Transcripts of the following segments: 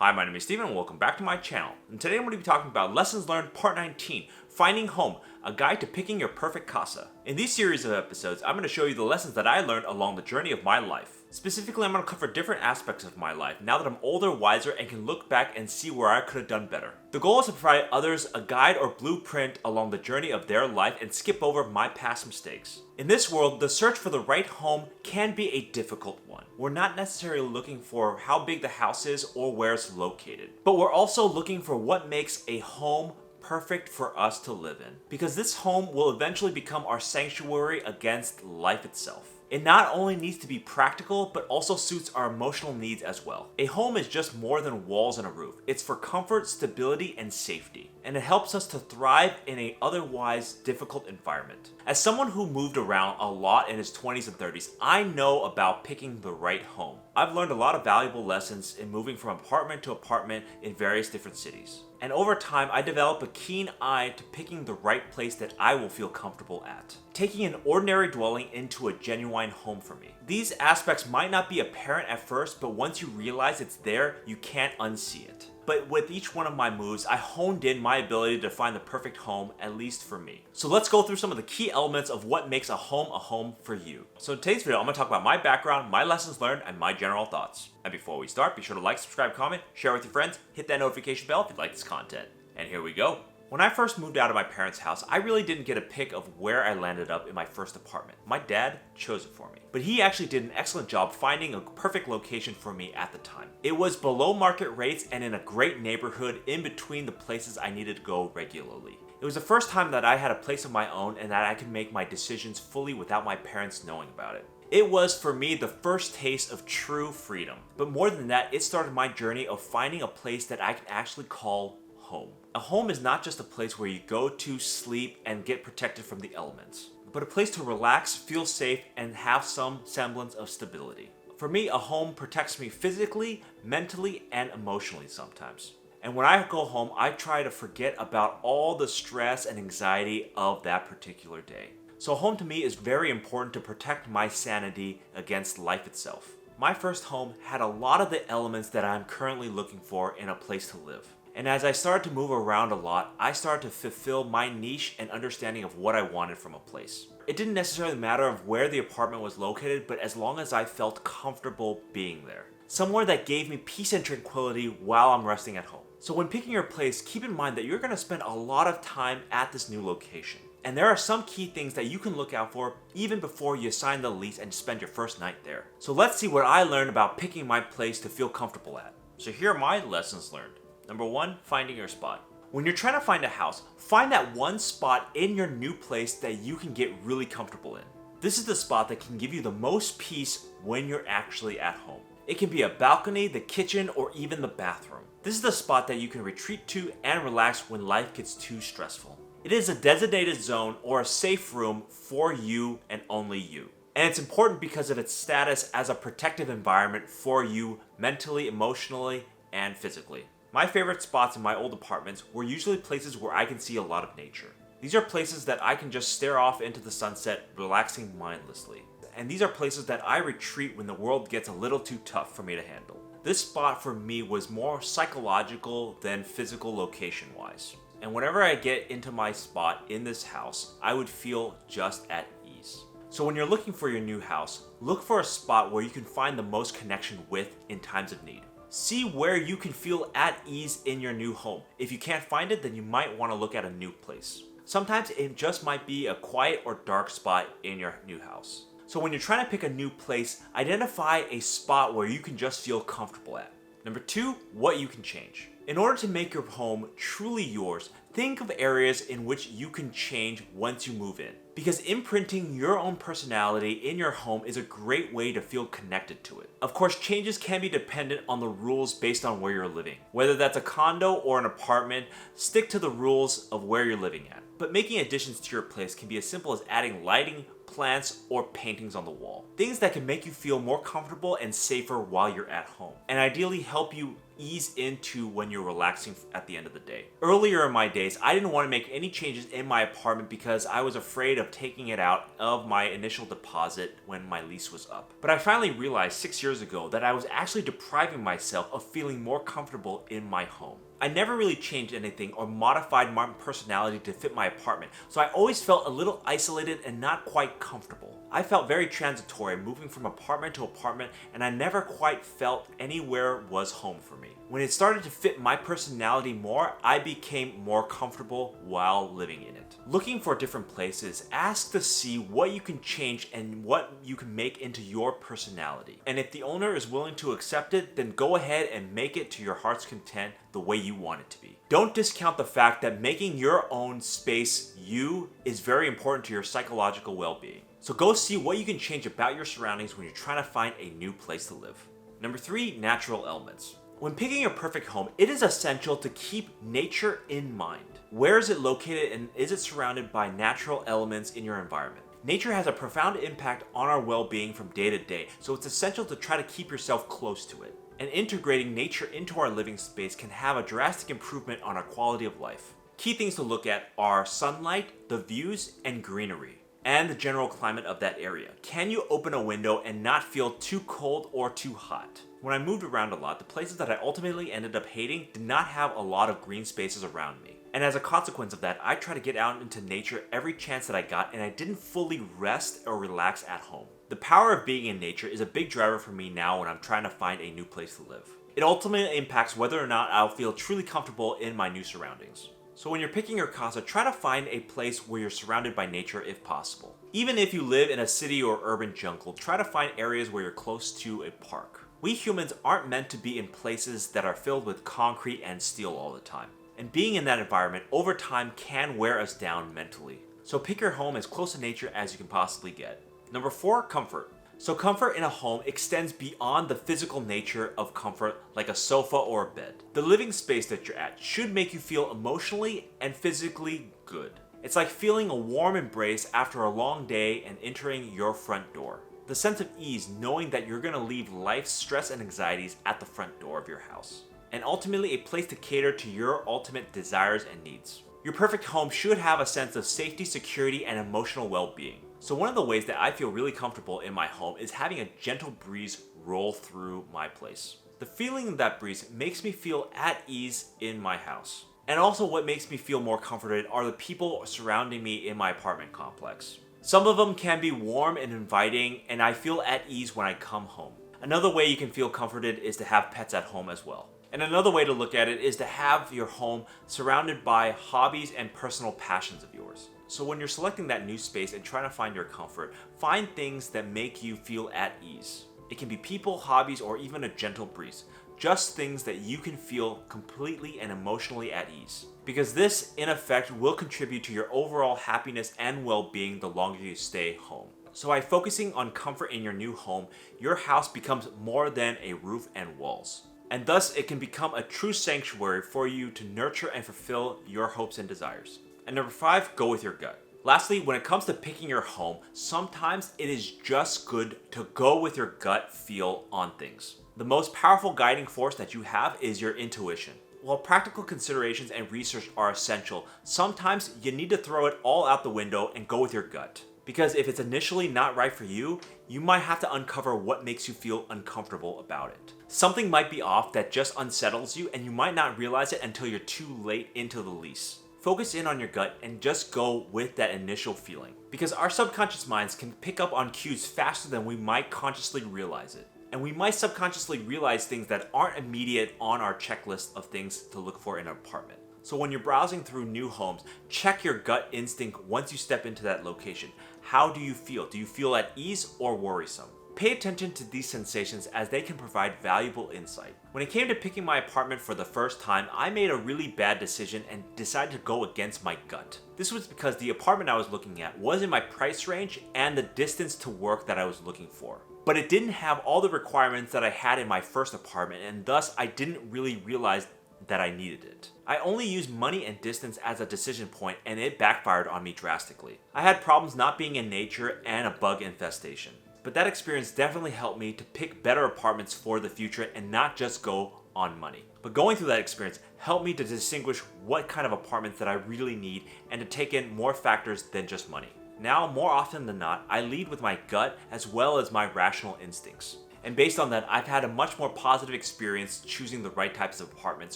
Hi, my name is Steven and welcome back to my channel. And today I'm going to be talking about Lessons Learned Part 19, Finding Home, a guide to picking your perfect casa. In these series of episodes, I'm going to show you the lessons that I learned along the journey of my life. Specifically, I'm going to cover different aspects of my life now that I'm older, wiser, and can look back and see where I could have done better. The goal is to provide others a guide or blueprint along the journey of their life and skip over my past mistakes. In this world, the search for the right home can be a difficult one. We're not necessarily looking for how big the house is or where it's located, but we're also looking for what makes a home perfect for us to live in, because this home will eventually become our sanctuary against life itself. It not only needs to be practical, but also suits our emotional needs as well. A home is just more than walls and a roof. It's for comfort, stability, and safety. And it helps us to thrive in an otherwise difficult environment. As someone who moved around a lot in his 20s and 30s, I know about picking the right home. I've learned a lot of valuable lessons in moving from apartment to apartment in various different cities. And over time, I developed a keen eye to picking the right place that I will feel comfortable at, taking an ordinary dwelling into a genuine home for me. These aspects might not be apparent at first, but once you realize it's there, you can't unsee it. But with each one of my moves, I honed in my ability to find the perfect home, at least for me. So let's go through some of the key elements of what makes a home for you. So in today's video, I'm going to talk about my background, my lessons learned, and my general thoughts. And before we start, be sure to like, subscribe, comment, share with your friends, hit that notification bell if you like this content. And here we go. When I first moved out of my parents' house, I really didn't get a pick of where I landed up in my first apartment. My dad chose it for me. But he actually did an excellent job finding a perfect location for me at the time. It was below market rates and in a great neighborhood in between the places I needed to go regularly. It was the first time that I had a place of my own and that I could make my decisions fully without my parents knowing about it. It was, for me, the first taste of true freedom. But more than that, it started my journey of finding a place that I can actually call home. A home is not just a place where you go to sleep and get protected from the elements, but a place to relax, feel safe, and have some semblance of stability. For me, a home protects me physically, mentally, and emotionally sometimes. And when I go home, I try to forget about all the stress and anxiety of that particular day. So home to me is very important to protect my sanity against life itself. My first home had a lot of the elements that I'm currently looking for in a place to live. And as I started to move around a lot, I started to fulfill my niche and understanding of what I wanted from a place. It didn't necessarily matter of where the apartment was located, but as long as I felt comfortable being there. Somewhere that gave me peace and tranquility while I'm resting at home. So when picking your place, keep in mind that you're going to spend a lot of time at this new location. And there are some key things that you can look out for even before you sign the lease and spend your first night there. So let's see what I learned about picking my place to feel comfortable at. So here are my lessons learned. Number 1, finding your spot. When you're trying to find a house, find that one spot in your new place that you can get really comfortable in. This is the spot that can give you the most peace when you're actually at home. It can be a balcony, the kitchen, or even the bathroom. This is the spot that you can retreat to and relax when life gets too stressful. It is a designated zone or a safe room for you and only you. And it's important because of its status as a protective environment for you mentally, emotionally, and physically. My favorite spots in my old apartments were usually places where I can see a lot of nature. These are places that I can just stare off into the sunset, relaxing mindlessly. And these are places that I retreat when the world gets a little too tough for me to handle. This spot for me was more psychological than physical location-wise. And whenever I get into my spot in this house, I would feel just at ease. So when you're looking for your new house, look for a spot where you can find the most connection with in times of need. See where you can feel at ease in your new home. If you can't find it, then you might want to look at a new place. Sometimes it just might be a quiet or dark spot in your new house. So when you're trying to pick a new place, identify a spot where you can just feel comfortable at. Number 2, what you can change. In order to make your home truly yours, think of areas in which you can change once you move in. Because imprinting your own personality in your home is a great way to feel connected to it. Of course, changes can be dependent on the rules based on where you're living. Whether that's a condo or an apartment, stick to the rules of where you're living at. But making additions to your place can be as simple as adding lighting, plants, or paintings on the wall. Things that can make you feel more comfortable and safer while you're at home, and ideally help you ease into when you're relaxing at the end of the day. Earlier in my days, I didn't want to make any changes in my apartment because I was afraid of taking it out of my initial deposit when my lease was up. But I finally realized 6 years ago that I was actually depriving myself of feeling more comfortable in my home. I never really changed anything or modified my personality to fit my apartment, so I always felt a little isolated and not quite comfortable. I felt very transitory moving from apartment to apartment, and I never quite felt anywhere was home for me. When it started to fit my personality more, I became more comfortable while living in it. Looking for different places, ask to see what you can change and what you can make into your personality. And if the owner is willing to accept it, then go ahead and make it to your heart's content the way you want it to be. Don't discount the fact that making your own space you is very important to your psychological well-being. So go see what you can change about your surroundings when you're trying to find a new place to live. Number 3, natural elements. When picking your perfect home, it is essential to keep nature in mind. Where is it located and is it surrounded by natural elements in your environment? Nature has a profound impact on our well-being from day to day, so it's essential to try to keep yourself close to it. And integrating nature into our living space can have a drastic improvement on our quality of life. Key things to look at are sunlight, the views, and greenery, and the general climate of that area. Can you open a window and not feel too cold or too hot? When I moved around a lot, the places that I ultimately ended up hating did not have a lot of green spaces around me. And as a consequence of that, I tried to get out into nature every chance that I got, and I didn't fully rest or relax at home. The power of being in nature is a big driver for me now when I'm trying to find a new place to live. It ultimately impacts whether or not I'll feel truly comfortable in my new surroundings. So when you're picking your casa, try to find a place where you're surrounded by nature if possible. Even if you live in a city or urban jungle, try to find areas where you're close to a park. We humans aren't meant to be in places that are filled with concrete and steel all the time. And being in that environment over time can wear us down mentally. So pick your home as close to nature as you can possibly get. Number 4, comfort. So comfort in a home extends beyond the physical nature of comfort like a sofa or a bed. The living space that you're at should make you feel emotionally and physically good. It's like feeling a warm embrace after a long day and entering your front door. The sense of ease knowing that you're going to leave life's stress and anxieties at the front door of your house. And ultimately a place to cater to your ultimate desires and needs. Your perfect home should have a sense of safety, security, and emotional well-being. So one of the ways that I feel really comfortable in my home is having a gentle breeze roll through my place. The feeling of that breeze makes me feel at ease in my house. And also what makes me feel more comforted are the people surrounding me in my apartment complex. Some of them can be warm and inviting, and I feel at ease when I come home. Another way you can feel comforted is to have pets at home as well. And another way to look at it is to have your home surrounded by hobbies and personal passions of yours. So when you're selecting that new space and trying to find your comfort, find things that make you feel at ease. It can be people, hobbies, or even a gentle breeze. Just things that you can feel completely and emotionally at ease. Because this, in effect, will contribute to your overall happiness and well-being the longer you stay home. So by focusing on comfort in your new home, your house becomes more than a roof and walls. And thus, it can become a true sanctuary for you to nurture and fulfill your hopes and desires. And number 5, go with your gut. Lastly, when it comes to picking your home, sometimes it is just good to go with your gut feel on things. The most powerful guiding force that you have is your intuition. While practical considerations and research are essential, sometimes you need to throw it all out the window and go with your gut. Because if it's initially not right for you, you might have to uncover what makes you feel uncomfortable about it. Something might be off that just unsettles you, and you might not realize it until you're too late into the lease. Focus in on your gut and just go with that initial feeling. Because our subconscious minds can pick up on cues faster than we might consciously realize it. And we might subconsciously realize things that aren't immediate on our checklist of things to look for in an apartment. So when you're browsing through new homes, check your gut instinct once you step into that location. How do you feel? Do you feel at ease or worrisome? Pay attention to these sensations as they can provide valuable insight. When it came to picking my apartment for the first time, I made a really bad decision and decided to go against my gut. This was because the apartment I was looking at was in my price range and the distance to work that I was looking for. But it didn't have all the requirements that I had in my first apartment, and thus I didn't really realize that I needed it. I only used money and distance as a decision point, and it backfired on me drastically. I had problems not being in nature and a bug infestation. But that experience definitely helped me to pick better apartments for the future and not just go on money. But going through that experience helped me to distinguish what kind of apartments that I really need and to take in more factors than just money. Now, more often than not, I lead with my gut as well as my rational instincts. And based on that, I've had a much more positive experience choosing the right types of apartments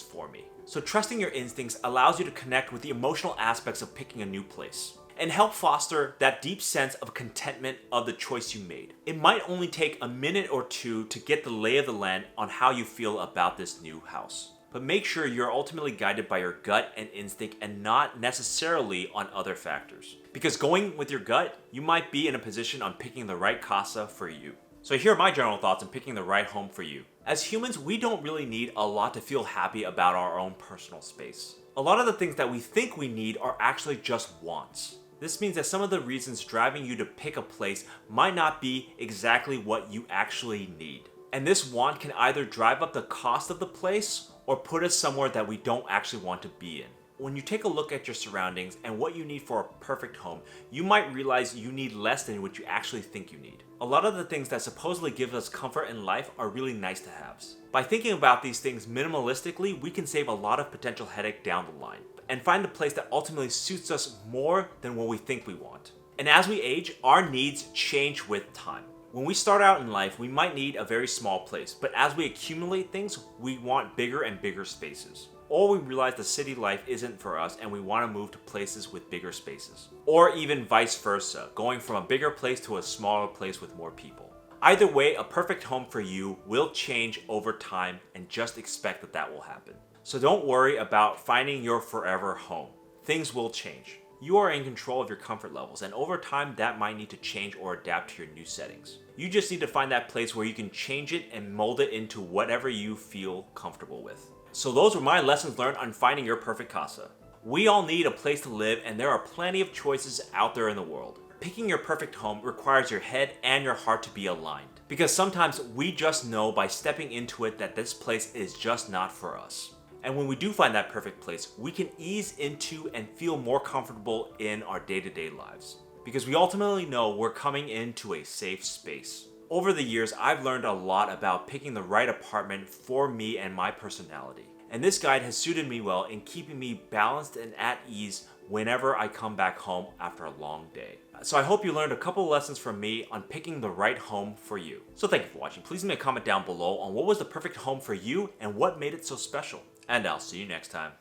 for me. So trusting your instincts allows you to connect with the emotional aspects of picking a new place and help foster that deep sense of contentment of the choice you made. It might only take a minute or two to get the lay of the land on how you feel about this new house. But make sure you're ultimately guided by your gut and instinct and not necessarily on other factors. Because going with your gut, you might be in a position on picking the right casa for you. So here are my general thoughts on picking the right home for you. As humans, we don't really need a lot to feel happy about our own personal space. A lot of the things that we think we need are actually just wants. This means that some of the reasons driving you to pick a place might not be exactly what you actually need. And this want can either drive up the cost of the place or put us somewhere that we don't actually want to be in. When you take a look at your surroundings and what you need for a perfect home, you might realize you need less than what you actually think you need. A lot of the things that supposedly give us comfort in life are really nice to haves. By thinking about these things minimalistically, we can save a lot of potential headache down the line and find a place that ultimately suits us more than what we think we want. And as we age, our needs change with time. When we start out in life, we might need a very small place, but as we accumulate things, we want bigger and bigger spaces. Or we realize the city life isn't for us and we want to move to places with bigger spaces. Or even vice versa, going from a bigger place to a smaller place with more people. Either way, a perfect home for you will change over time, and just expect that that will happen. So don't worry about finding your forever home. Things will change. You are in control of your comfort levels, and over time that might need to change or adapt to your new settings. You just need to find that place where you can change it and mold it into whatever you feel comfortable with. So those were my lessons learned on finding your perfect casa. We all need a place to live, and there are plenty of choices out there in the world. Picking your perfect home requires your head and your heart to be aligned, because sometimes we just know by stepping into it that this place is just not for us. And when we do find that perfect place, we can ease into and feel more comfortable in our day-to-day lives, because we ultimately know we're coming into a safe space. Over the years, I've learned a lot about picking the right apartment for me and my personality. And this guide has suited me well in keeping me balanced and at ease whenever I come back home after a long day. So I hope you learned a couple of lessons from me on picking the right home for you. So thank you for watching. Please leave me a comment down below on what was the perfect home for you and what made it so special. And I'll see you next time.